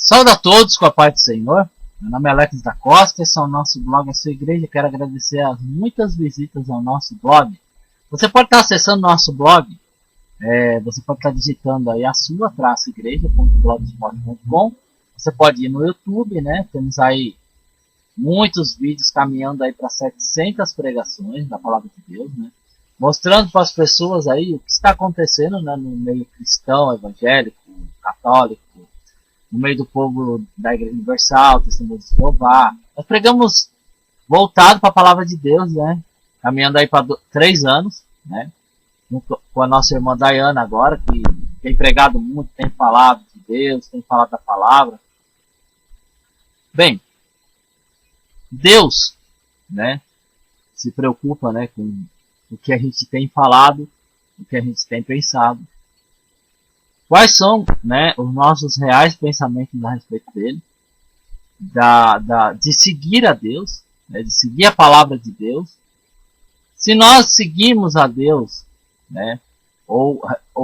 Saúde a todos com a paz do Senhor. Meu nome é Alex da Costa, esse é o nosso blog, a sua igreja. Quero agradecer as muitas visitas ao nosso blog. Você pode estar acessando nosso blog, você pode estar digitando aí a sua-igreja.blogspot.com. Você pode ir no YouTube, né? Temos aí muitos vídeos caminhando aí para 700 pregações da palavra de Deus, né? Mostrando para as pessoas aí o que está acontecendo, né, no meio cristão, evangélico, católico, no meio do povo da Igreja Universal, Testemunho de Jeová. Nós pregamos voltado para a palavra de Deus, né? Caminhando aí para 3 anos, né? Junto com a nossa irmã Dayana agora, que tem pregado muito, tem falado de Deus, tem falado da palavra. Bem, Deus, né, se preocupa, né, com o que a gente tem falado, o que a gente tem pensado. Quais são, né, os nossos reais pensamentos a respeito dele, de seguir a Deus, né, de seguir a palavra de Deus. Se nós seguimos a Deus, né, ou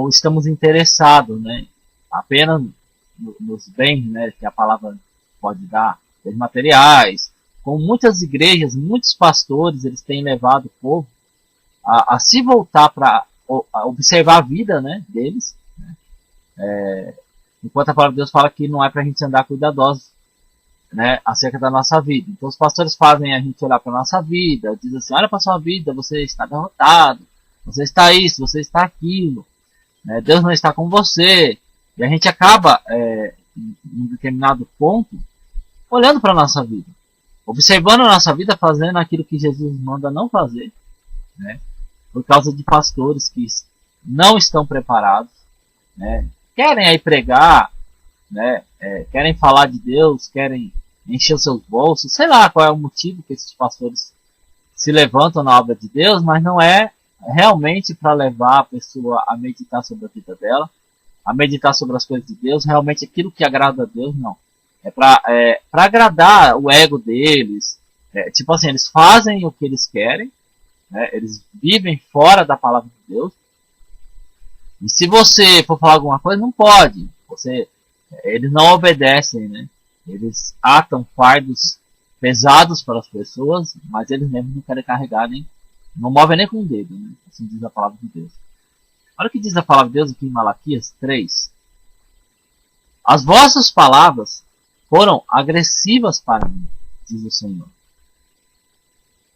estamos interessados, né, apenas nos bens, né, que a palavra pode dar, bens materiais. Com muitas igrejas, muitos pastores, eles têm levado o povo a se voltar para observar a vida, né, deles. Enquanto a palavra de Deus fala que não é para a gente andar cuidadosos, né, acerca da nossa vida. Então os pastores fazem a gente olhar para a nossa vida, dizem assim: olha para a sua vida, você está derrotado, você está isso, você está aquilo, né, Deus não está com você. E a gente acaba, em um determinado ponto, olhando para a nossa vida, observando a nossa vida, fazendo aquilo que Jesus manda não fazer, né, por causa de pastores que não estão preparados, né, querem aí pregar, né, querem falar de Deus, querem encher os seus bolsos, sei lá qual é o motivo que esses pastores se levantam na obra de Deus, mas não é realmente para levar a pessoa a meditar sobre a vida dela, a meditar sobre as coisas de Deus, realmente aquilo que agrada a Deus, não. É para agradar o ego deles, tipo assim, eles fazem o que eles querem, né, eles vivem fora da palavra de Deus. E se você for falar alguma coisa, não pode. Eles não obedecem, né? Eles atam fardos pesados para as pessoas, mas eles mesmos não querem carregar, não movem nem com o dedo, né? Assim diz a palavra de Deus. Olha o que diz a palavra de Deus aqui em Malaquias 3. As vossas palavras foram agressivas para mim, diz o Senhor.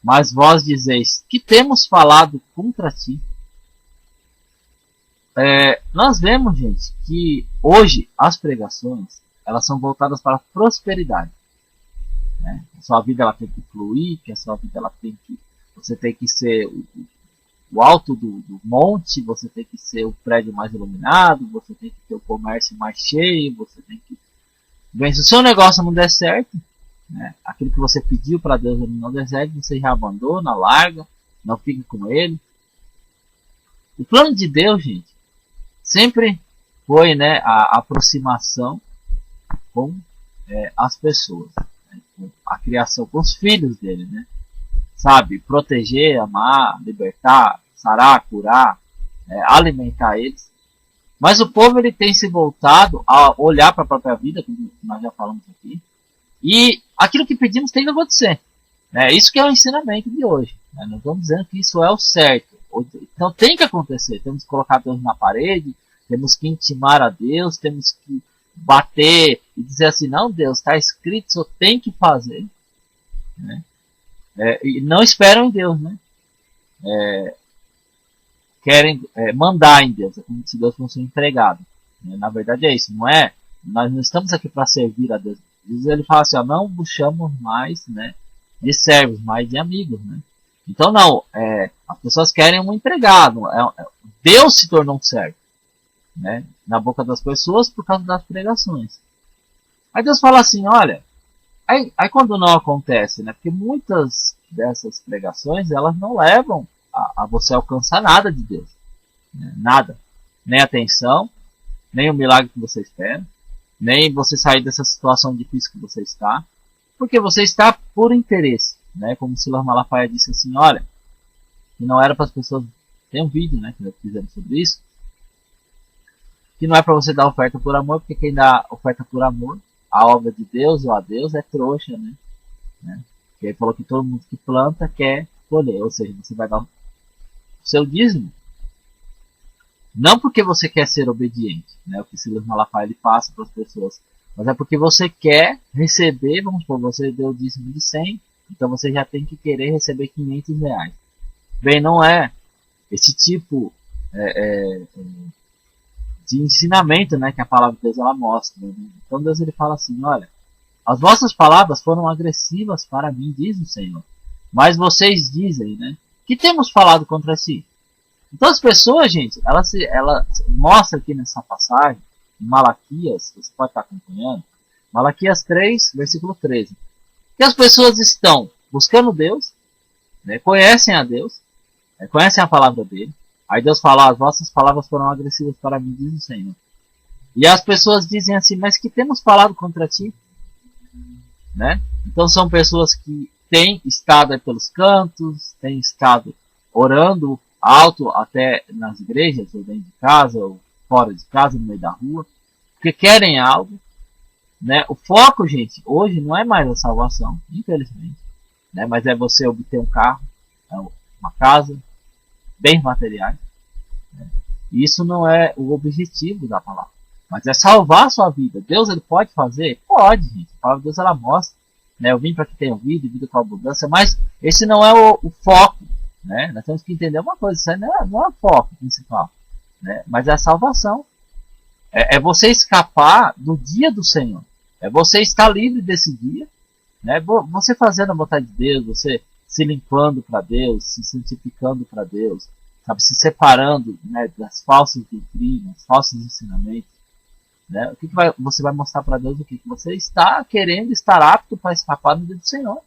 Mas vós dizeis: que temos falado contra ti? Nós vemos, gente, que hoje as pregações, elas são voltadas para a prosperidade, né? A sua vida ela tem que fluir, que a sua vida você tem que ser o alto do monte, você tem que ser o prédio mais iluminado, você tem que ter o comércio mais cheio, você tem que... Bem, se o seu negócio não der certo, né, aquilo que você pediu para Deus não der certo, você já abandona, larga, não fica com ele. O plano de Deus, gente, sempre foi, né, a aproximação com as pessoas, né, com a criação, com os filhos dele, né? Sabe, proteger, amar, libertar, sarar, curar, alimentar eles. Mas o povo ele tem se voltado a olhar para a própria vida, como nós já falamos aqui, e aquilo que pedimos tem que acontecer. Isso que é o ensinamento de hoje. Nós estamos dizendo que isso é o certo. Então tem que acontecer. Temos que colocar Deus na parede, temos que intimar a Deus, temos que bater e dizer assim: não, Deus, está escrito, só tem que fazer, né? E não esperam em Deus, né? Querem mandar em Deus, é como se Deus fosse um empregado, né? Na verdade é isso, não é? Nós não estamos aqui para servir a Deus. Ele fala assim: ó, não vos chamo mais, né, de servos, mas de amigos, né? Então não, as pessoas querem um empregado. Deus se tornou um servo, né, na boca das pessoas por causa das pregações. Aí Deus fala assim: olha, aí quando não acontece, né, porque muitas dessas pregações elas não levam a você alcançar nada de Deus, né, nada, nem atenção, nem o milagre que você espera, nem você sair dessa situação difícil que você está, porque você está por interesse, né? Como Silas Malafaia disse assim: olha, que não era para as pessoas... Tem um vídeo, né, que já fizeram sobre isso, que não é para você dar oferta por amor, porque quem dá oferta por amor a obra de Deus ou a Deus é trouxa, né? Porque ele falou que todo mundo que planta quer colher, ou seja, você vai dar o seu dízimo. Não porque você quer ser obediente, né? O que Silas Malafaia ele passa para as pessoas, mas é porque você quer receber, vamos supor, você deu o dízimo de 100, então você já tem que querer receber 500 reais. Bem, não é esse tipo de ensinamento, né, que a palavra de Deus ela mostra. Né? Então Deus ele fala assim, olha, as vossas palavras foram agressivas para mim, diz o Senhor. Mas vocês dizem, né, que temos falado contra si. Então as pessoas, gente, ela mostra aqui nessa passagem, em Malaquias, você pode estar acompanhando, Malaquias 3, versículo 13, que as pessoas estão buscando Deus, né, conhecem a Deus, conhecem a palavra dele, aí Deus fala, as vossas palavras foram agressivas para mim, diz o Senhor. E as pessoas dizem assim, mas que temos falado contra ti? Né? Então são pessoas que têm estado aí pelos cantos, têm estado orando alto até nas igrejas, ou dentro de casa, ou fora de casa, no meio da rua, porque querem algo. Né? O foco, gente, hoje não é mais a salvação, infelizmente, né? Mas é você obter um carro, uma casa, bens materiais. Né? E isso não é o objetivo da palavra, mas é salvar a sua vida. Deus ele pode fazer? Pode, gente. A palavra de Deus ela mostra. Né? Eu vim para que tenham vida e vida com abundância, mas esse não é o foco. Né? Nós temos que entender uma coisa, isso aí não é o foco principal, né? Mas é a salvação. É você escapar do dia do Senhor. É você estar livre desse dia. Né? Você fazendo a vontade de Deus, você se limpando para Deus, se santificando para Deus, sabe? Se separando, né, das falsas doutrinas, falsos ensinamentos. Né? O que você vai mostrar para Deus? O que você está querendo estar apto para escapar no dia do Senhor.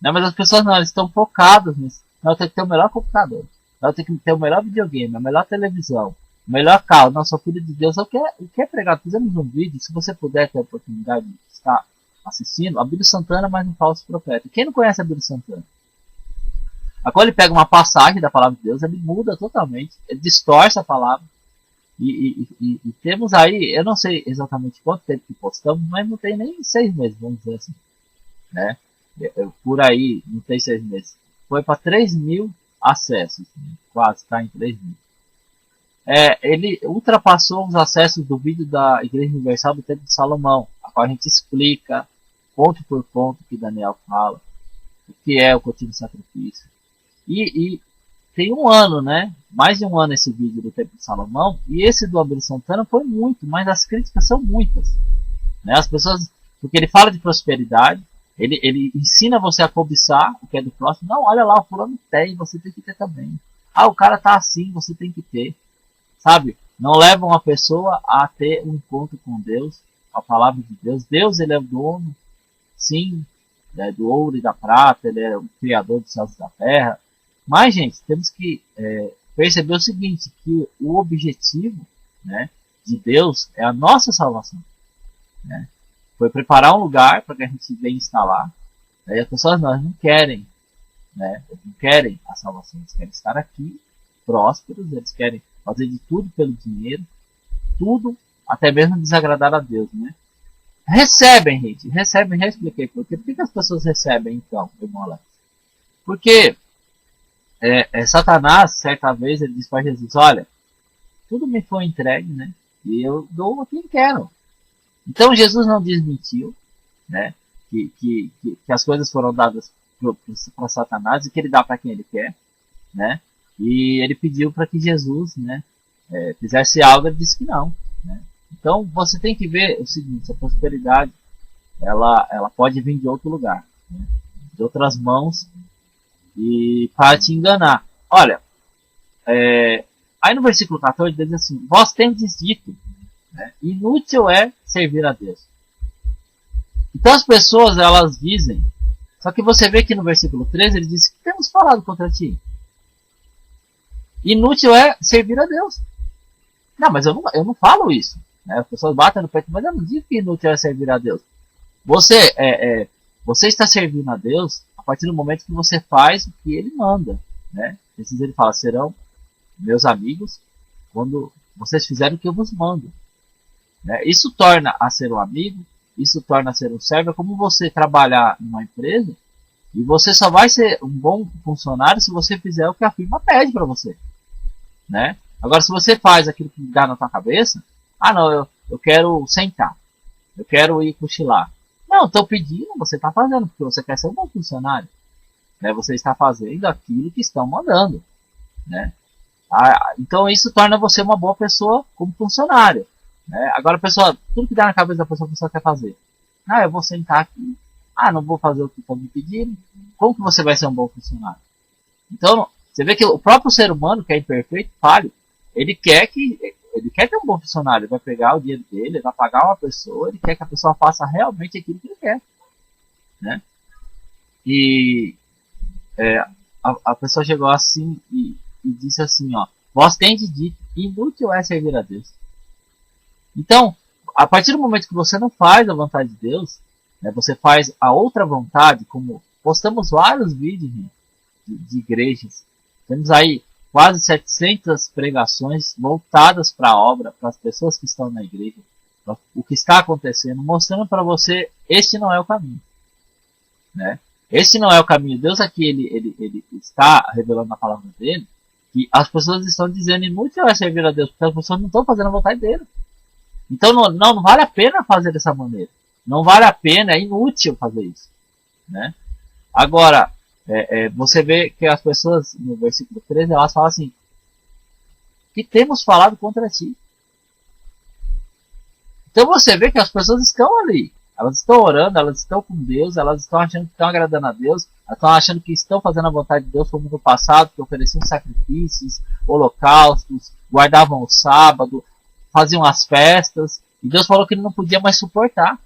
Né? Mas as pessoas não, elas estão focadas nisso. Não, tem que ter o melhor computador. Não, tem que ter o melhor videogame, a melhor televisão, o melhor carro. Não, sou filho de Deus. O que é pregado? Fizemos um vídeo, se você puder ter a oportunidade de estar assistindo, Abílio Santana mais um falso profeta. Quem não conhece Abílio Santana? Agora ele pega uma passagem da palavra de Deus, ele muda totalmente, ele distorce a palavra. E temos aí, eu não sei exatamente quanto tempo que postamos, mas não tem nem 6 meses, vamos dizer assim. Né? Por aí, não tem 6 meses. Foi para 3.000 acessos, né? Quase, está em 3.000. Ele ultrapassou os acessos do vídeo da Igreja Universal do Templo de Salomão, a qual a gente explica, ponto por ponto, que Daniel fala, o que é o contínuo sacrifício. E tem um ano, né? Mais de um ano esse vídeo do Templo de Salomão, e esse do Abílio Santana foi muito, mas as críticas são muitas. Né? As pessoas, porque ele fala de prosperidade, ele ensina você a cobiçar o que é do próximo. Não, olha lá, o fulano tem, você tem que ter também. Ah, o cara tá assim, você tem que ter. Sabe? Não levam a pessoa a ter um encontro com Deus, a palavra de Deus. Deus, ele é o dono, sim, do ouro e da prata, ele é o criador dos céus e da terra. Mas, gente, temos que perceber o seguinte, que o objetivo, né, de Deus é a nossa salvação. Né? Foi preparar um lugar para que a gente venha instalar. Né? E as pessoas não querem, né? Não querem a salvação, eles querem estar aqui, prósperos, eles querem fazer de tudo pelo dinheiro, tudo, até mesmo desagradar a Deus. Né? Recebem, gente, recebem, já expliquei por quê. Por que as pessoas recebem, então, irmão Alex? Porque Satanás, certa vez, ele disse para Jesus, olha, tudo me foi entregue, né? E eu dou a quem quero. Então Jesus não desmentiu, né? Que as coisas foram dadas para Satanás e que ele dá para quem ele quer, né? E ele pediu para que Jesus, né, fizesse algo, ele disse que não. Né? Então você tem que ver o seguinte, a prosperidade ela pode vir de outro lugar, né? De outras mãos, e para te enganar. Olha, aí no versículo 14 diz assim, vós tendes dito, né, inútil é servir a Deus. Então as pessoas elas dizem, só que você vê que no versículo 13 ele diz que temos falado contra ti. Inútil é servir a Deus. Não, mas eu não falo isso. Né? As pessoas batem no peito, mas eu não digo que inútil é servir a Deus. Você está servindo a Deus a partir do momento que você faz o que Ele manda. Né? Ele fala, serão meus amigos quando vocês fizerem o que eu vos mando. Né? Isso torna a ser um amigo, isso torna ser um servo é como você trabalhar numa empresa e você só vai ser um bom funcionário se você fizer o que a firma pede para você, né? Agora, se você faz aquilo que dá na tua cabeça, não, eu quero sentar, eu quero ir cochilar. Não, estou pedindo, você está fazendo, porque você quer ser um bom funcionário, né? Você está fazendo aquilo que estão mandando, né? Então isso torna você uma boa pessoa como funcionário, né? Agora a pessoa, tudo que dá na cabeça da pessoa, a pessoa quer fazer. Eu vou sentar aqui, não vou fazer o que estão me pedindo. Como que você vai ser um bom funcionário? Então, você vê que o próprio ser humano, que é imperfeito, falho, ele quer ter um bom funcionário. Ele vai pegar o dinheiro dele, ele vai pagar uma pessoa, ele quer que a pessoa faça realmente aquilo que ele quer, né? E a pessoa chegou assim e disse assim, ó: vós tendes dito, inútil é servir a Deus. Então, a partir do momento que você não faz a vontade de Deus, né, você faz a outra vontade, como postamos vários vídeos de igrejas. Temos aí quase 700 pregações voltadas para a obra, para as pessoas que estão na igreja, para o que está acontecendo, mostrando para você, este não é o caminho, né? Este não é o caminho. Deus aqui, ele está revelando na palavra dele, que as pessoas estão dizendo inútil é servir a Deus, porque as pessoas não estão fazendo a vontade dele. Então não vale a pena fazer dessa maneira. Não vale a pena, é inútil fazer isso, né? Agora, você vê que as pessoas, no versículo 13, elas falam assim: que temos falado contra ti. Então você vê que as pessoas estão ali. Elas estão orando, elas estão com Deus, elas estão achando que estão agradando a Deus, elas estão achando que estão fazendo a vontade de Deus, como no passado, que ofereciam sacrifícios, holocaustos, guardavam o sábado, faziam as festas, e Deus falou que ele não podia mais suportar.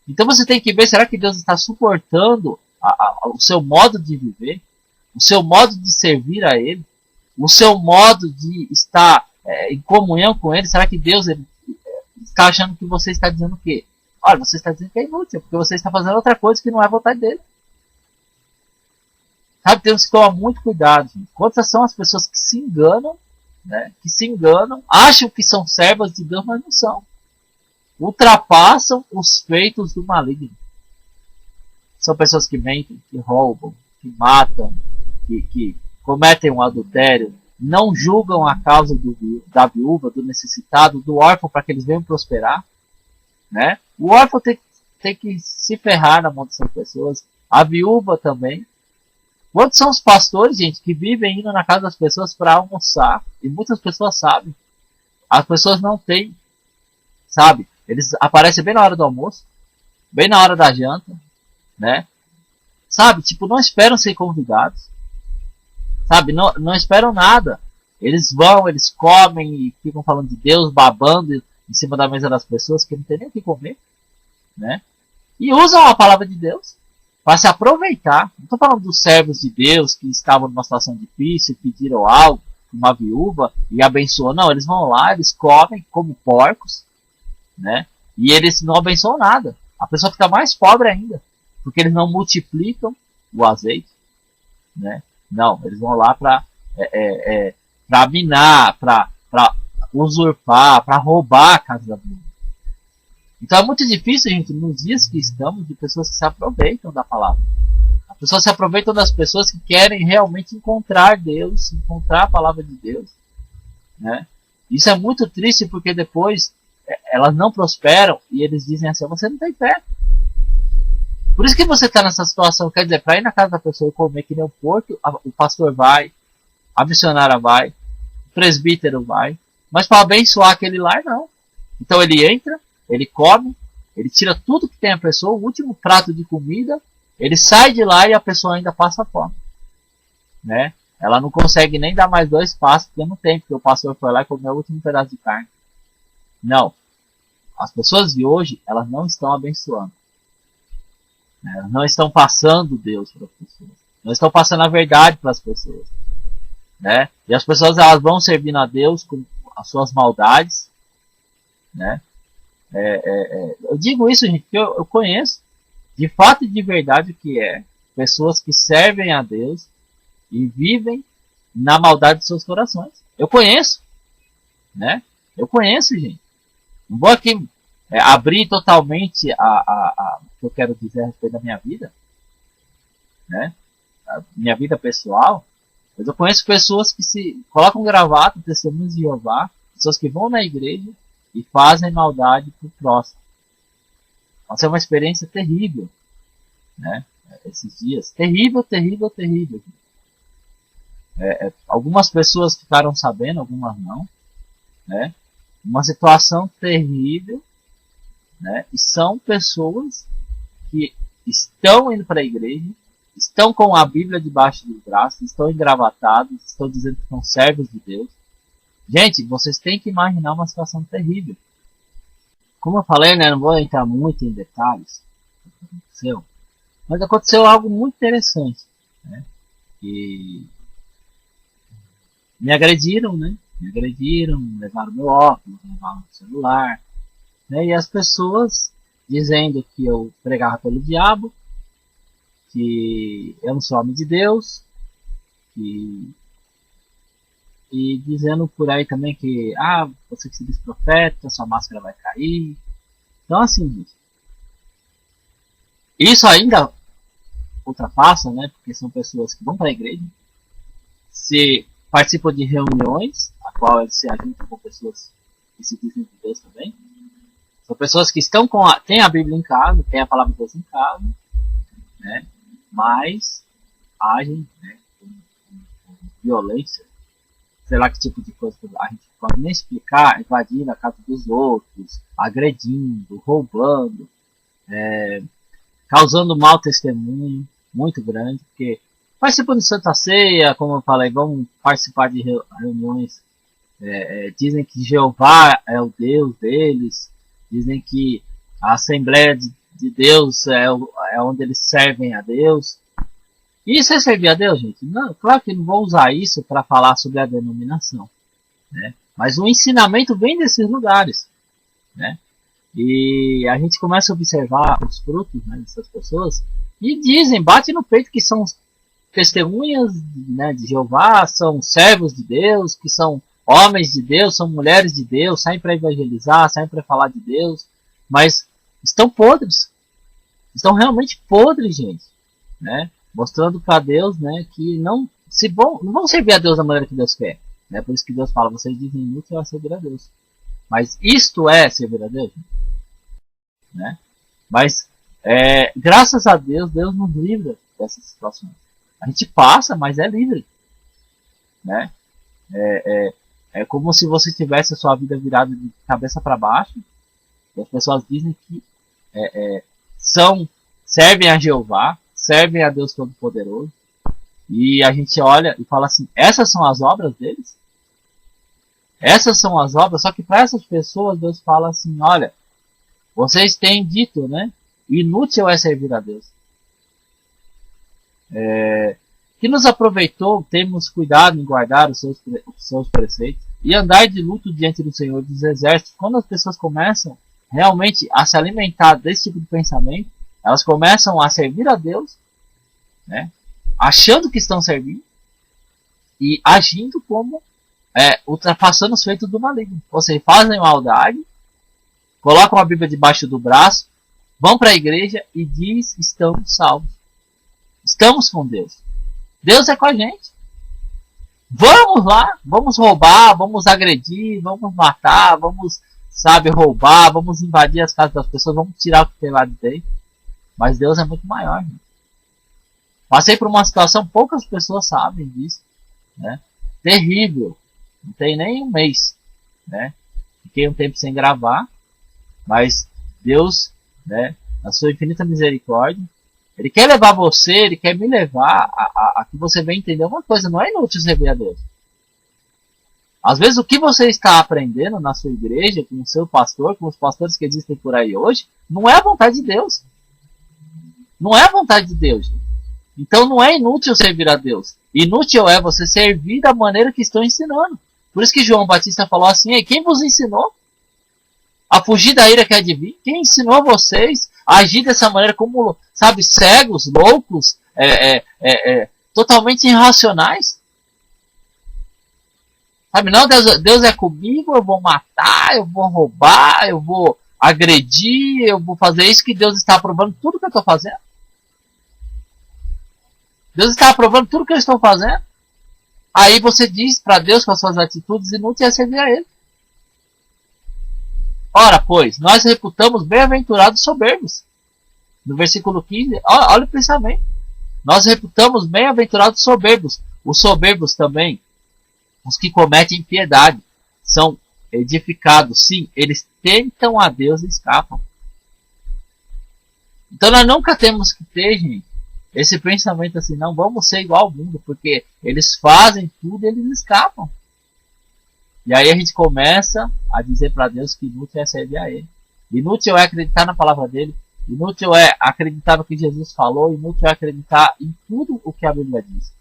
Então você tem que ver, será que Deus está suportando o seu modo de viver, o seu modo de servir a Ele, o seu modo de estar em comunhão com Ele? Será que Deus está achando que você está dizendo o quê? Olha, você está dizendo que é inútil, porque você está fazendo outra coisa que não é a vontade dele. Sabe, temos que tomar muito cuidado, gente. Quantas são as pessoas que se enganam, né? Que se enganam, acham que são servas de Deus, mas não são. Ultrapassam os feitos do maligno. São pessoas que mentem, que roubam, que matam, que cometem um adultério, não julgam a causa da viúva, do necessitado, do órfão, para que eles venham prosperar, né? O órfão tem que se ferrar na mão dessas pessoas, a viúva também. Quantos são os pastores, gente, que vivem indo na casa das pessoas para almoçar? E muitas pessoas sabem. As pessoas não têm, sabe? Eles aparecem bem na hora do almoço, bem na hora da janta, né? Sabe? Tipo, não esperam ser convidados. Sabe? Não esperam nada. Eles vão, eles comem e ficam falando de Deus, babando em cima da mesa das pessoas que não tem nem o que comer, né? E usam a palavra de Deus para se aproveitar. Não estou falando dos servos de Deus que estavam numa situação difícil, pediram algo, uma viúva, e abençoam. Não, eles vão lá, eles comem como porcos, né? E eles não abençoam nada. A pessoa fica mais pobre ainda, porque eles não multiplicam o azeite, né? Não, eles vão lá para minar, para usurpar, para roubar a casa da viúva. Então é muito difícil, gente, nos dias que estamos, de pessoas que se aproveitam da palavra. As pessoas se aproveitam das pessoas que querem realmente encontrar Deus, encontrar a palavra de Deus, né? Isso é muito triste, porque depois elas não prosperam e eles dizem assim: você não tem fé. Por isso que você está nessa situação. Quer dizer, para ir na casa da pessoa e comer que nem um porco, o pastor vai, a missionária vai, o presbítero vai, mas para abençoar aquele lar, não. Então ele entra, ele come, ele tira tudo que tem a pessoa, o último prato de comida, ele sai de lá e a pessoa ainda passa fome, né? Ela não consegue nem dar mais 2 passos, porque não tem, porque o pastor foi lá e comeu o último pedaço de carne. Não. As pessoas de hoje, elas não estão abençoando. Elas não estão passando Deus para as pessoas. Não estão passando a verdade para as pessoas, né? E as pessoas, elas vão servindo a Deus com as suas maldades, né? Eu digo isso, gente, porque eu conheço de fato e de verdade o que é pessoas que servem a Deus e vivem na maldade de seus corações. Eu conheço, né? Eu conheço, gente. Não vou aqui abrir totalmente o que eu quero dizer a respeito da minha vida, né? A minha vida pessoal. Mas eu conheço pessoas que se colocam gravata, testemunhos de Jeová, pessoas que vão na igreja e fazem maldade pro próximo. Nossa, é uma experiência terrível, né? Esses dias. Terrível, terrível, terrível. Algumas pessoas ficaram sabendo, algumas não, né? Uma situação terrível, né? E são pessoas que estão indo para a igreja, estão com a Bíblia debaixo dos braços, estão engravatados, estão dizendo que são servos de Deus. Gente, vocês têm que imaginar uma situação terrível. Como eu falei, né, não vou entrar muito em detalhes do que aconteceu, mas aconteceu algo muito interessante, né? E me agrediram, né? Me agrediram, levaram meu óculos, levaram meu celular, né? E as pessoas dizendo que eu pregava pelo diabo, que eu não sou homem de Deus, e dizendo por aí também que, você que se diz profeta, sua máscara vai cair. Então, assim, gente, isso ainda ultrapassa, né? Porque são pessoas que vão para a igreja, se participam de reuniões, a qual eles se ajuntam com pessoas que se dizem de Deus também. São pessoas que estão têm a Bíblia em casa, têm a palavra de Deus em casa, né? Mas agem, né, com violência, sei lá que tipo de coisa a gente pode nem explicar, invadindo a casa dos outros, agredindo, roubando, causando mau testemunho muito grande, porque participam de Santa Ceia, como eu falei, vão participar de reuniões, dizem que Jeová é o Deus deles, dizem que a Assembleia de Deus é onde eles servem a Deus. E isso é servir a Deus, gente? Não, claro que não vou usar isso para falar sobre a denominação, né? Mas o ensinamento vem desses lugares, né? E a gente começa a observar os frutos, né, dessas pessoas e dizem, bate no peito que são testemunhas, né, de Jeová, são servos de Deus, que são homens de Deus, são mulheres de Deus, saem para evangelizar, saem para falar de Deus, mas estão podres, estão realmente podres, gente, né? Mostrando para Deus, né, que não vão servir a Deus da maneira que Deus quer, né? Por isso que Deus fala, vocês dizem inútil a servir a Deus. Mas isto é servir a Deus, né? Mas graças a Deus, Deus nos livra dessas situações. A gente passa, mas é livre, né? É como se você tivesse a sua vida virada de cabeça para baixo. E as pessoas dizem que servem a Jeová, servem a Deus Todo-Poderoso. E a gente olha e fala assim, essas são as obras deles? Essas são as obras, só que para essas pessoas Deus fala assim, olha, vocês têm dito, né? Inútil é servir a Deus. Que nos aproveitou, temos cuidado em guardar os seus preceitos e andar de luto diante do Senhor dos Exércitos. Quando as pessoas começam realmente a se alimentar desse tipo de pensamento, elas começam a servir a Deus, né? Achando que estão servindo e agindo como ultrapassando os feitos do maligno. Ou seja, fazem maldade, colocam a Bíblia debaixo do braço, vão para a igreja e diz estamos salvos. Estamos com Deus. Deus é com a gente. Vamos lá, vamos roubar, vamos agredir, vamos matar, vamos, roubar, vamos invadir as casas das pessoas, vamos tirar o que tem lá de dentro. Mas Deus é muito maior, gente. Passei por uma situação, poucas pessoas sabem disso, né? Terrível. Não tem nem um mês, né? Fiquei um tempo sem gravar, mas Deus, né, na sua infinita misericórdia, Ele quer levar você, Ele quer me levar a que você venha entender uma coisa, não é inútil servir a Deus. Às vezes o que você está aprendendo na sua igreja, com o seu pastor, com os pastores que existem por aí hoje, não é a vontade de Deus. Não é a vontade de Deus. Então não é inútil servir a Deus. Inútil é você servir da maneira que estão ensinando. Por isso que João Batista falou assim, ei, quem vos ensinou a fugir da ira que há de vir? Quem ensinou vocês a agir dessa maneira como, cegos, loucos, totalmente irracionais? Não, Deus é comigo, eu vou matar, eu vou roubar, eu vou agredir, eu vou fazer isso, que Deus está aprovando tudo que eu estou fazendo. Deus está aprovando tudo que eu estou fazendo. Aí você diz para Deus com as suas atitudes inúteis é servir a Ele. Ora, pois, nós reputamos bem-aventurados soberbos. No versículo 15, olha o pensamento. Nós reputamos bem-aventurados soberbos. Os soberbos também, os que cometem impiedade, são edificados. Sim, eles tentam a Deus e escapam. Então nós nunca temos que ter, gente, esse pensamento assim, não vamos ser igual ao mundo, porque eles fazem tudo e eles escapam. E aí a gente começa a dizer para Deus que inútil é servir a Ele. Inútil é acreditar na palavra dele. Inútil é acreditar no que Jesus falou. Inútil é acreditar em tudo o que a Bíblia diz.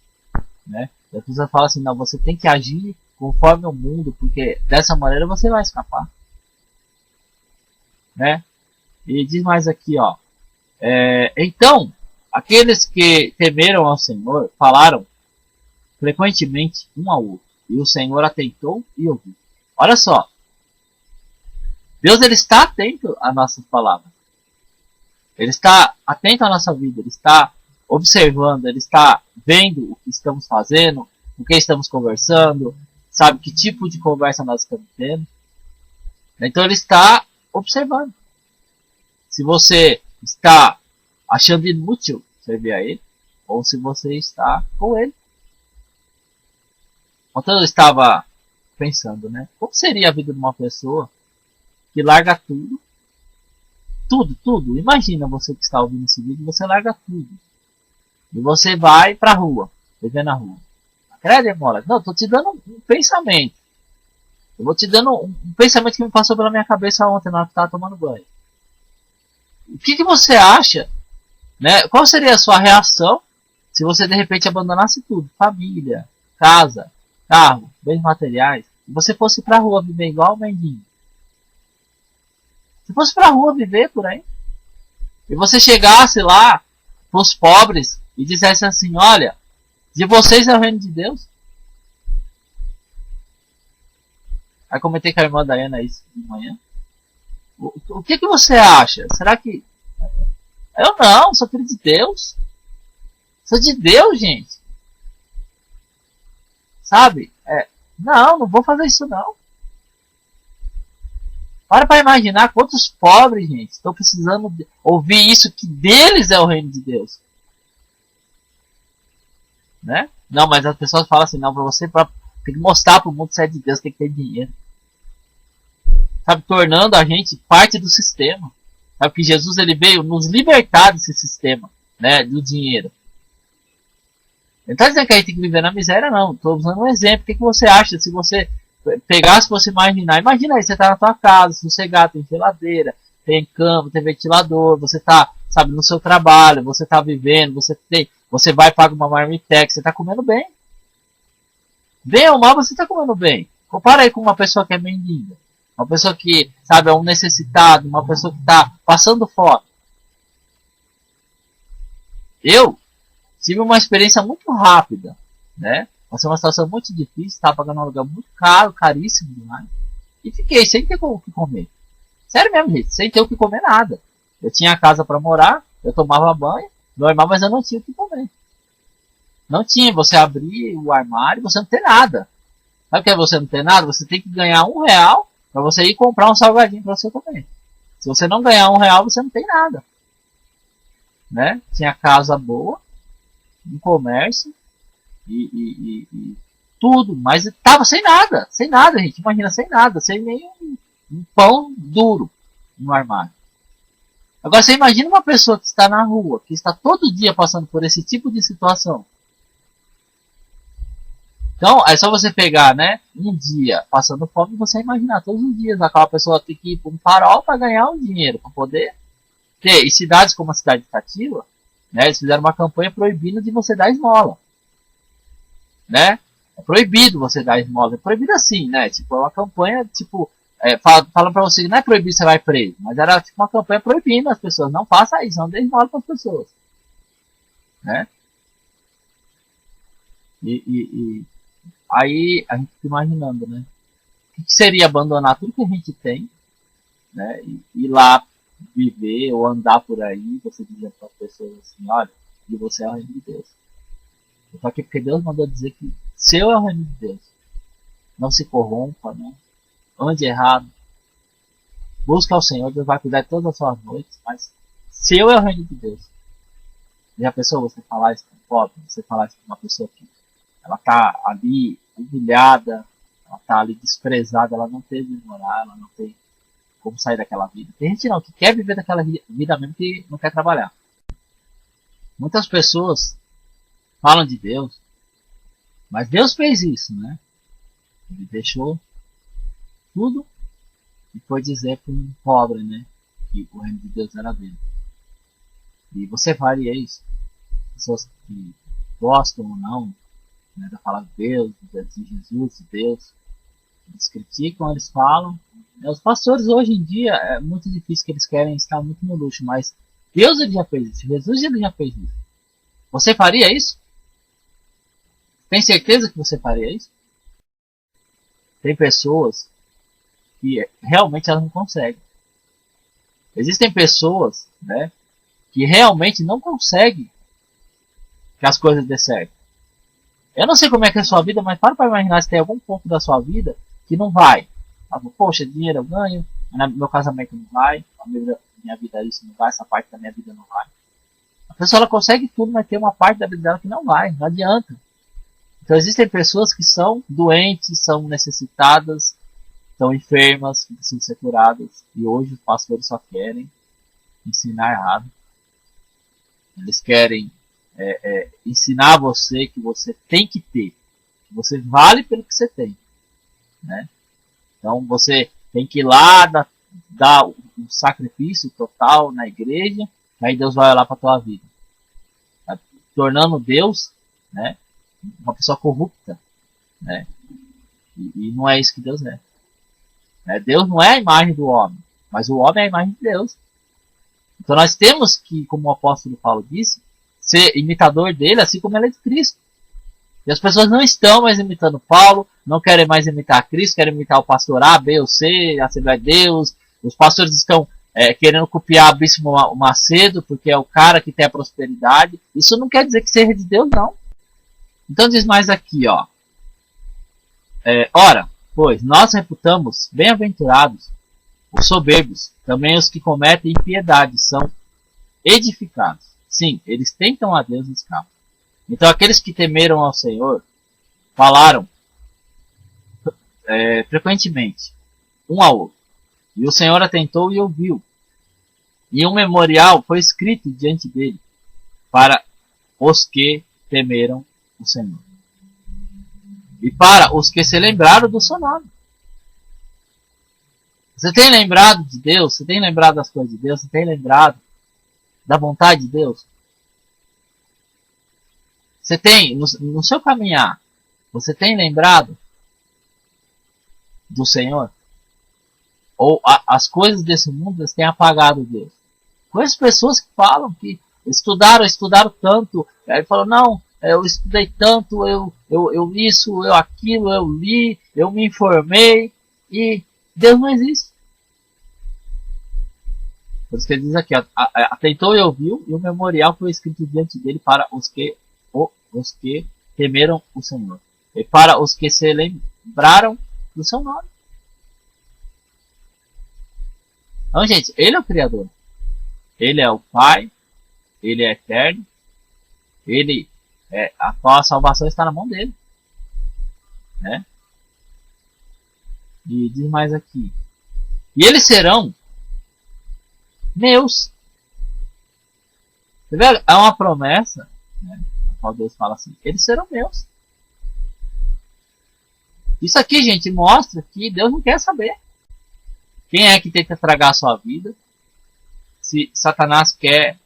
Né? E a pessoa fala assim, não, você tem que agir conforme o mundo, porque dessa maneira você vai escapar. Né? E diz mais aqui, ó. Então, aqueles que temeram ao Senhor falaram frequentemente um ao outro. E o Senhor atentou e ouviu. Olha só. Deus ele está atento às nossas palavras. Ele está atento à nossa vida. Ele está observando. Ele está vendo o que estamos fazendo. O que estamos conversando. Sabe que tipo de conversa nós estamos tendo. Então ele está observando. Se você está achando inútil servir a Ele. Ou se você está com Ele. Ontem eu estava pensando, né? Como seria a vida de uma pessoa que larga tudo? Tudo. Imagina você que está ouvindo esse vídeo, você larga tudo. E você vai pra rua, viver na rua. Acredita, demora? Não, estou te dando um pensamento. Eu vou te dando um pensamento que me passou pela minha cabeça ontem na hora que estava tomando banho. O que você acha? Né? Qual seria a sua reação se você de repente abandonasse tudo? Família, casa, carro, bens materiais, e você fosse pra rua viver igual o mendigo. Se fosse pra rua viver por aí, e você chegasse lá pros pobres e dissesse assim, olha, de vocês é o reino de Deus. Aí comentei com a irmã Daiana isso de manhã. O que você acha? Será que... Eu não, sou filho de Deus. Sou de Deus, gente. Sabe? Não vou fazer isso não. Para imaginar quantos pobres, gente, estão precisando ouvir isso, que deles é o reino de Deus. Né? Não, mas as pessoas falam assim, não, tem que mostrar para o mundo que você é de Deus, tem que ter dinheiro. Sabe, tornando a gente parte do sistema. Sabe que Jesus ele veio nos libertar desse sistema, né, do dinheiro. Ele está dizendo que a gente tem que viver na miséria, não. Estou usando um exemplo. O que você acha se você pegasse, você imaginar? Imagina aí, você está na tua casa, sossegado, tem geladeira, tem cama, tem ventilador, você está, sabe, no seu trabalho, você está vivendo, você vai pagar uma marmitex, você está comendo bem. Bem ou mal, você está comendo bem. Compara aí com uma pessoa que é mendiga. Uma pessoa que, sabe, é um necessitado, uma pessoa que está passando fome. Eu tive uma experiência muito rápida, né? Passei uma situação muito difícil, estava pagando um aluguel muito caro, caríssimo demais. E fiquei sem ter o que comer. Sério mesmo, gente, sem ter o que comer nada. Eu tinha casa para morar, eu tomava banho, normal, mas eu não tinha o que comer. Não tinha, você abrir o armário e você não tem nada. Sabe o que é você não ter nada? Você tem que ganhar R$1 para você ir comprar um salgadinho para você comer. Se você não ganhar R$1, você não tem nada. Né? Tinha casa boa, um comércio e tudo, mas estava sem nada, gente. Imagina, sem nada, sem nem um pão duro no armário. Agora você imagina uma pessoa que está na rua, que está todo dia passando por esse tipo de situação. Então, é só você pegar, né, um dia passando fome e você imaginar todos os dias aquela pessoa ter que ir para um farol para ganhar um dinheiro, para poder ter. E cidades como a cidade de Itatiba, né, eles fizeram uma campanha proibindo de você dar esmola. Né? É proibido você dar esmola. É proibido assim, né? Tipo, é uma campanha, tipo, falam pra você que não é proibido, você vai preso. Mas era tipo uma campanha proibindo as pessoas. Não faça isso, não dê esmola para as pessoas. Né? E aí a gente fica imaginando, né? O que seria abandonar tudo que a gente tem né? E ir lá viver ou andar por aí, você dizer para as pessoas assim, olha, e você é o reino de Deus. Eu tô aqui porque Deus mandou dizer que seu é o reino de Deus. Não se corrompa, não ande errado. Busca ao Senhor, Deus vai cuidar de todas as suas noites, mas seu é o reino de Deus. Já pensou você falar isso para um pobre? Você falar isso para uma pessoa que ela está ali humilhada, ela está ali desprezada, ela não teve moral, ela não tem como sair daquela vida. Tem gente não, que quer viver daquela vida mesmo que não quer trabalhar. Muitas pessoas falam de Deus, mas Deus fez isso, né? Ele deixou tudo e foi dizer para um pobre, né? Que o reino de Deus era dele. E você faria isso? Pessoas que gostam ou não, né, da palavra de Deus, de Jesus, de Deus, eles criticam, eles falam. Os pastores hoje em dia é muito difícil, que eles querem estar muito no luxo, mas Deus ele já fez isso, Jesus ele já fez isso. Você faria isso? Tem certeza que você faria isso? Tem pessoas que realmente elas não conseguem. Existem pessoas, né, que realmente não conseguem que as coisas dê certo. Eu não sei como é que é a sua vida, mas para imaginar se tem algum ponto da sua vida que não vai. Poxa, dinheiro eu ganho, meu casamento não vai, minha vida isso não vai, essa parte da minha vida não vai. A pessoa ela consegue tudo, mas tem uma parte da vida dela que não vai, não adianta. Então existem pessoas que são doentes, são necessitadas, estão enfermas, que precisam ser curadas. E hoje os pastores só querem ensinar errado. Eles querem ensinar você que você tem que ter, que você vale pelo que você tem, né? Então você tem que ir lá dar um sacrifício total na igreja, aí Deus vai olhar para a tua vida, tá? Tornando Deus, né, uma pessoa corrupta, né? E não é isso que Deus é. Deus não é a imagem do homem, mas o homem é a imagem de Deus. Então nós temos que, como o apóstolo Paulo disse, ser imitador dele, assim como ele é de Cristo. E as pessoas não estão mais imitando Paulo, não querem mais imitar Cristo, querem imitar o pastor A, B ou C, a Assembleia de Deus. Os pastores estão querendo copiar Bispo Macedo, porque é o cara que tem a prosperidade. Isso não quer dizer que seja de Deus, não. Então diz mais aqui, ó. Ora, pois, nós reputamos bem-aventurados os soberbos, também os que cometem impiedade são edificados. Sim, eles tentam a Deus e escapam. Então aqueles que temeram ao Senhor falaram frequentemente um ao outro. E o Senhor atentou e ouviu. E um memorial foi escrito diante dele para os que temeram o Senhor. E para os que se lembraram do seu nome. Você tem lembrado de Deus? Você tem lembrado das coisas de Deus? Você tem lembrado da vontade de Deus? Você tem, no seu caminhar, você tem lembrado do Senhor? Ou as coisas desse mundo eles têm apagado Deus? Conheço pessoas que falam que estudaram tanto, aí falam, não, eu estudei tanto, eu isso, eu aquilo, eu li, eu me informei, e Deus não existe. Por isso que ele diz aqui, atentou e ouviu, e o memorial foi escrito diante dele para os que temeram o Senhor, e para os que se lembraram do seu nome. Então, gente, ele é o Criador. Ele é o Pai, ele é eterno, a salvação está na mão dele, né? E diz mais aqui, e eles serão meus. Você vê? É uma promessa, né? A qual Deus fala assim, eles serão meus. Isso aqui, gente, mostra que Deus não quer saber quem é que tenta tragar a sua vida. Se Satanás quer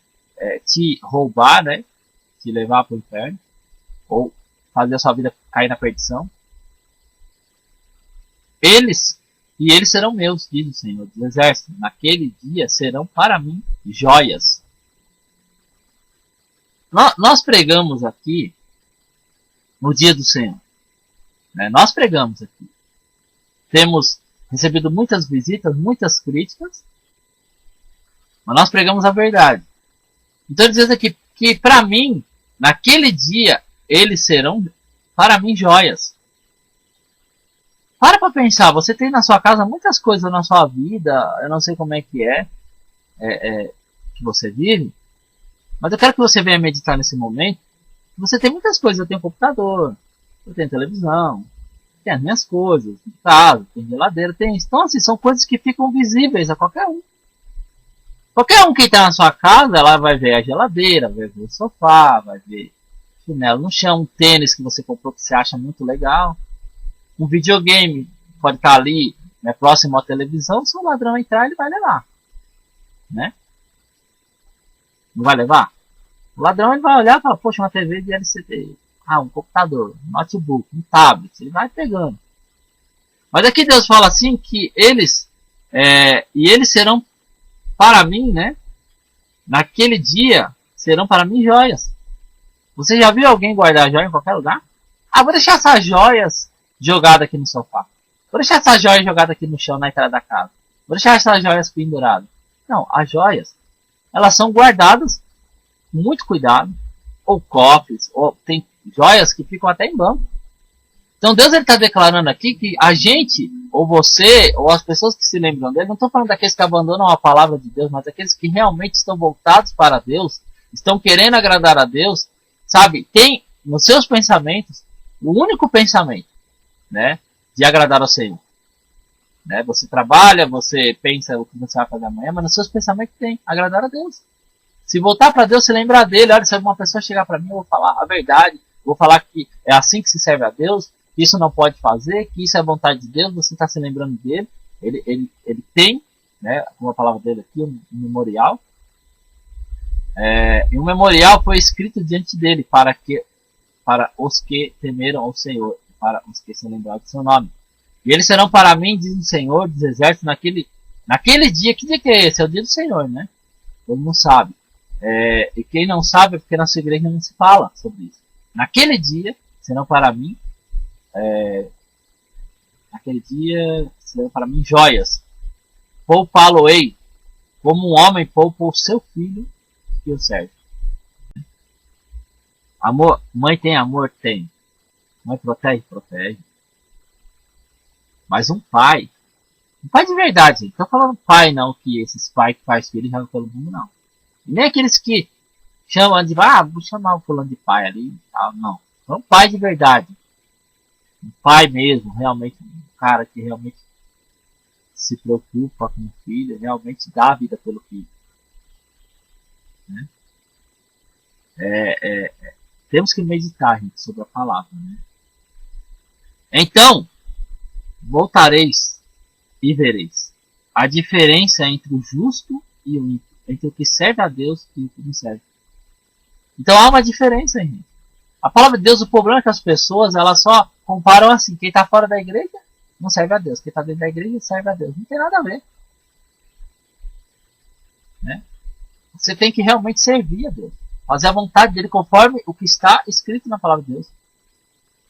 te roubar, né? Te levar para o inferno, ou fazer a sua vida cair na perdição. Eles serão meus, diz o Senhor dos Exércitos. Naquele dia serão para mim joias. Nós pregamos aqui no dia do Senhor, né? Nós pregamos aqui. Temos recebido muitas visitas, muitas críticas, mas nós pregamos a verdade. Então dizendo aqui que para mim, naquele dia, eles serão, para mim, joias. Para pensar, você tem na sua casa muitas coisas na sua vida, eu não sei como é que que você vive, mas eu quero que você venha meditar nesse momento. Você tem muitas coisas, eu tenho computador, eu tenho televisão, tem as minhas coisas, em casa, tem geladeira, tem. Então assim, são coisas que ficam visíveis a qualquer um. Qualquer um que está na sua casa, ela vai ver a geladeira, vai ver o sofá, vai ver chinelo no chão, um tênis que você comprou que você acha muito legal. Um videogame pode estar ali, né, próximo à televisão, se o ladrão entrar, ele vai levar. Né? Não vai levar? O ladrão ele vai olhar e falar, poxa, uma TV de LCD. Ah, um computador, um notebook, um tablet. Ele vai pegando. Mas aqui Deus fala assim que eles, e eles serão para mim, né? Naquele dia, serão para mim joias. Você já viu alguém guardar joia em qualquer lugar? Ah, vou deixar essas joias jogadas aqui no sofá. Vou deixar essas joias jogadas aqui no chão na entrada da casa. Vou deixar essas joias penduradas. Não, as joias, elas são guardadas com muito cuidado. Ou cofres, ou tem joias que ficam até em banco. Então Deus está declarando aqui que a gente, ou você, ou as pessoas que se lembram dele, não estou falando daqueles que abandonam a palavra de Deus, mas daqueles que realmente estão voltados para Deus, estão querendo agradar a Deus, sabe, tem nos seus pensamentos o único pensamento, né, de agradar ao Senhor. Né? Você trabalha, você pensa o que você vai fazer amanhã, mas nos seus pensamentos tem agradar a Deus. Se voltar para Deus, se lembrar dele, olha, se alguma pessoa chegar para mim, eu vou falar a verdade, vou falar que é assim que se serve a Deus, que isso não pode fazer, que isso é vontade de Deus, você está se lembrando dele, ele tem, né, como a palavra dele aqui, um memorial, e um memorial foi escrito diante dele para os que temeram ao Senhor, para os que se lembraram do seu nome. E eles serão para mim, diz o Senhor dos Exércitos, naquele dia. Que dia que é esse? É o dia do Senhor, né? Todo mundo sabe. E quem não sabe é porque na sua igreja não se fala sobre isso. Naquele dia, serão para mim, naquele dia, serão para mim joias. Poupá-lo-ei, como um homem poupa o seu filho que o serve. Amor, mãe tem amor? Tem. Mãe protege? Protege. Mas um pai de verdade, gente. Não tô falando pai não, que esses pais que faz filho jogam pelo mundo, não. E nem aqueles que chamam de, vou chamar o fulano de pai ali e tal, não. É um pai de verdade. Um pai mesmo, realmente, um cara que realmente se preocupa com o filho, realmente dá a vida pelo filho. Né? Temos que meditar, gente, sobre a palavra. Né? Então, voltareis e vereis a diferença entre o justo e o ímpio, entre o que serve a Deus e o que não serve. Então há uma diferença, gente. A palavra de Deus, o problema é que as pessoas elas só comparam assim, quem está fora da igreja não serve a Deus, quem está dentro da igreja serve a Deus. Não tem nada a ver. Né? Você tem que realmente servir a Deus, fazer a vontade dele conforme o que está escrito na palavra de Deus,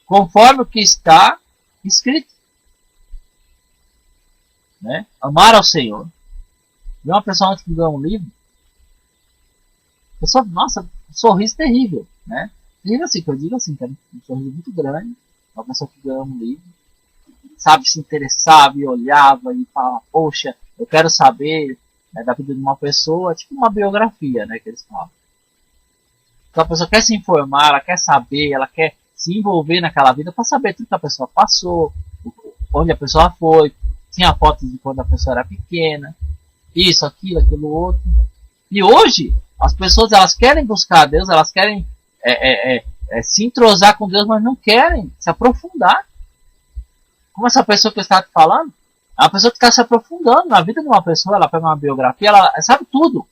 conforme o que está escrito. Né? Amar ao Senhor. Vi uma pessoa antes que ganhou um livro, pessoa, nossa, um sorriso terrível, né? Terrível assim, que eu digo assim, que é um sorriso muito grande, uma pessoa que ganhou um livro, sabe, se interessava e olhava e falava, poxa, eu quero saber, né, da vida de uma pessoa, tipo uma biografia, né, que eles falam. Então a pessoa quer se informar, ela quer saber, ela quer se envolver naquela vida para saber tudo que a pessoa passou, onde a pessoa foi, tinha fotos de quando a pessoa era pequena, isso, aquilo outro. E hoje, as pessoas elas querem buscar a Deus, elas querem se entrosar com Deus, mas não querem se aprofundar. Como essa pessoa que eu estava falando, é uma pessoa que está se aprofundando na vida de uma pessoa, ela pega uma biografia, ela sabe tudo.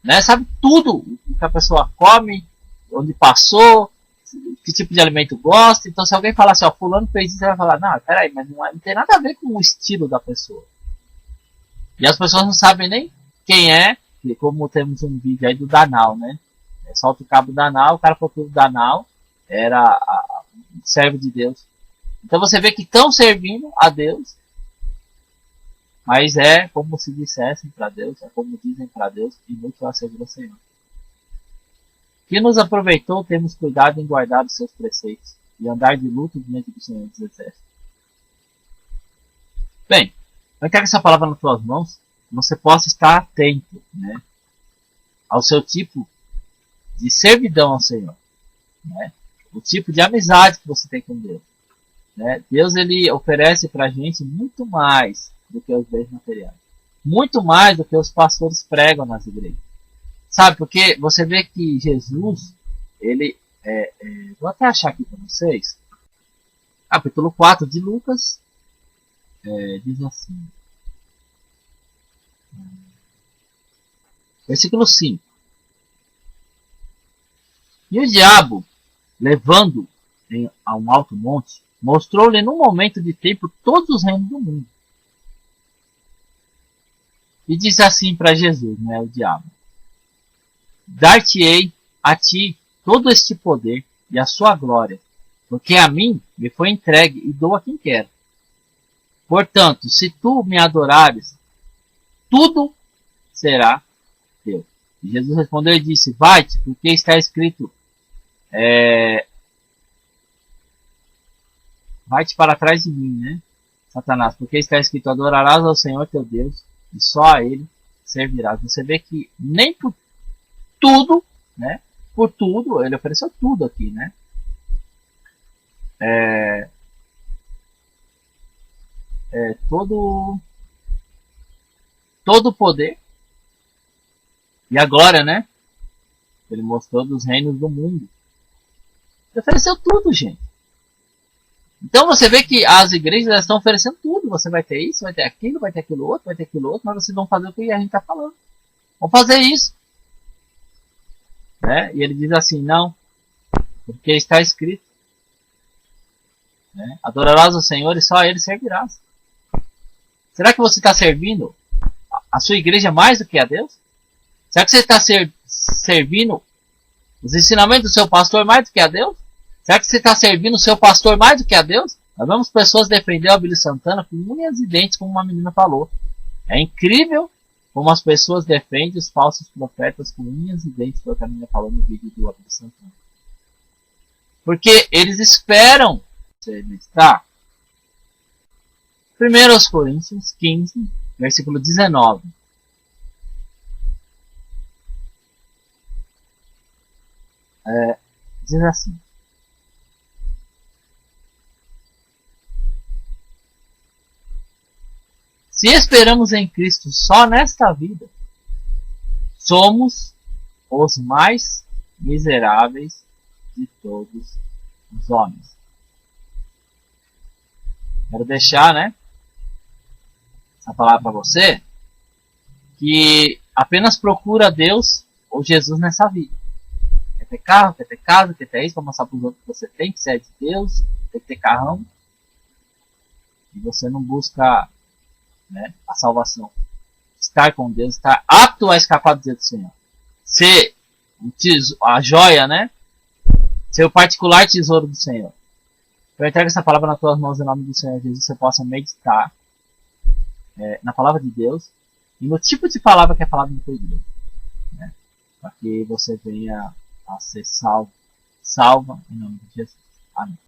Né? Sabe tudo o que a pessoa come, onde passou, que tipo de alimento gosta. Então se alguém falar assim, ó, fulano fez isso, você vai falar, não, peraí, mas não tem nada a ver com o estilo da pessoa. E as pessoas não sabem nem quem é, como temos um vídeo aí do Danal, né? Solta o cabo do Danal, o cara falou que o Danal era um servo de Deus. Então você vê que estão servindo a Deus, Mas é como se dissessem para Deus, é como dizem para Deus, inútil assegura o Senhor. Que nos aproveitou termos cuidado em guardar os seus preceitos e andar de luto diante do Senhor dos Exércitos. Bem, eu entrego essa palavra nas tuas mãos, que você possa estar atento, né, ao seu tipo de servidão ao Senhor, né, o tipo de amizade que você tem com Deus. Né? Deus ele oferece para a gente muito mais do que os bens materiais, muito mais do que os pastores pregam nas igrejas. Sabe, porque você vê que Jesus, ele, vou até achar aqui para vocês, capítulo 4 de Lucas, diz assim, versículo 5. E o diabo, levando a um alto monte, mostrou-lhe num momento de tempo todos os reinos do mundo. E disse assim para Jesus, né, o diabo: dar-te-ei a ti todo este poder e a sua glória, porque a mim me foi entregue e dou a quem quero. Portanto, se tu me adorares, tudo será teu. E Jesus respondeu e disse: vai-te, porque está escrito, vai-te para trás de mim, né, Satanás, porque está escrito, adorarás ao Senhor teu Deus e só a Ele servirás. Você vê que nem por tudo, né, por tudo, ele ofereceu tudo aqui, né, todo o poder e a glória, né, ele mostrou dos reinos do mundo. Ele ofereceu tudo, gente. Então você vê que as igrejas estão oferecendo tudo. Você vai ter isso, vai ter aquilo, vai ter aquilo outro, vai ter aquilo outro, mas vocês vão fazer o que a gente está falando. Vão fazer isso. Né? E ele diz assim, não, porque está escrito, né? Adorarás o Senhor e só a Ele servirás. Será que você está servindo a sua igreja mais do que a Deus? Será que você está servindo os ensinamentos do seu pastor mais do que a Deus? Será que você está servindo o seu pastor mais do que a Deus? Nós vemos pessoas defender o Abílio Santana com unhas e dentes, como uma menina falou. É incrível como as pessoas defendem os falsos profetas com unhas e dentes, foi o que a menina falou no vídeo do Abílio Santana. Porque eles esperam você meditar. 1 Coríntios 15, versículo 19. Diz assim: se esperamos em Cristo só nesta vida, somos os mais miseráveis de todos os homens. Quero deixar, né, essa palavra para você, que apenas procura Deus ou Jesus nessa vida. Quer ter carro, quer ter casa, quer ter isso, para mostrar para os outros que você tem, que você é de Deus, tem que ter carrão. E você não busca, né, a salvação. Estar com Deus, estar apto a escapar do dia do Senhor. Ser a joia, né? Ser o particular tesouro do Senhor. Eu entrego essa palavra nas tuas mãos em nome do Senhor Jesus, você possa meditar na palavra de Deus e no tipo de palavra que é falada no teu igreja, né? Para que você venha a ser salva em nome de Jesus. Amém.